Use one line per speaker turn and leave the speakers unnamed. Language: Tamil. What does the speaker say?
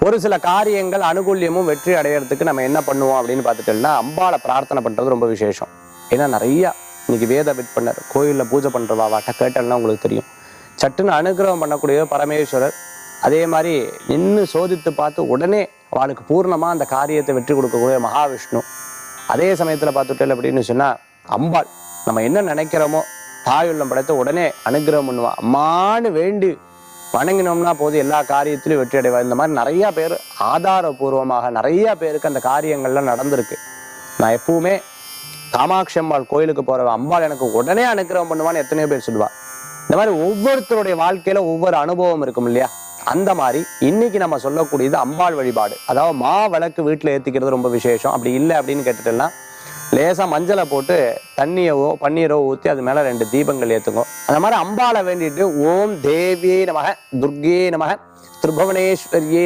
ஒரு சில காரியங்கள் அனுகூல்யமும் வெற்றி அடையறதுக்கு நம்ம என்ன பண்ணுவோம் அப்படின்னு பார்த்துட்டோம்னா அம்பாளை பிரார்த்தனை பண்றது ரொம்ப விசேஷம். ஏன்னா நிறைய இன்னைக்கு வேத விற்பனர் கோயிலில் பூஜை பண்றவாட்ட கேட்டல்னா உங்களுக்கு தெரியும். சட்டுன்னு அனுகிரகம் பண்ணக்கூடிய பரமேஸ்வரர், அதே மாதிரி நின்று சோதித்து பார்த்து உடனே அவளுக்கு பூர்ணமா அந்த காரியத்தை வெற்றி கொடுக்கக்கூடிய மகாவிஷ்ணு. அதே சமயத்துல பார்த்துட்டேன் அப்படின்னு சொன்னா அம்பாள் நம்ம என்ன நினைக்கிறோமோ தாயுள்ளம் படைத்து உடனே அனுகிரகம் பண்ணுவா. அம்மானு வேண்டி வணங்கினோம்னா போது எல்லா காரியத்திலும் வெற்றி அடைவார். இந்த மாதிரி நிறைய பேர் ஆதாரபூர்வமாக நிறைய பேருக்கு அந்த காரியங்கள்லாம் நடந்திருக்கு. நான் எப்பவுமே காமாட்சி அம்பாள் கோயிலுக்கு போற அம்பாள் எனக்கு உடனே அனுகிரகம் பண்ணுவான்னு எத்தனையோ பேர் சொல்லுவா. இந்த மாதிரி ஒவ்வொருத்தருடைய வாழ்க்கையில ஒவ்வொரு அனுபவம் இருக்கும் இல்லையா? அந்த மாதிரி இன்னைக்கு நம்ம சொல்லக்கூடியது அம்பாள் வழிபாடு. அதாவது மா விளக்கு வீட்டுல ஏத்திக்கிறது ரொம்ப விசேஷம். அப்படி இல்லை அப்படின்னு கேட்டுட்டேன்னா லேசா மஞ்சளை போட்டு தண்ணியவோ பன்னீரோ ஊற்றி அது மேல 2 தீபங்கள் ஏத்துங்க. அந்த மாதிரி அம்பாளை வேண்டிட்டு ஓம் தேவியே நமக, துர்கே நமக, திரிபுவனேஸ்வரியே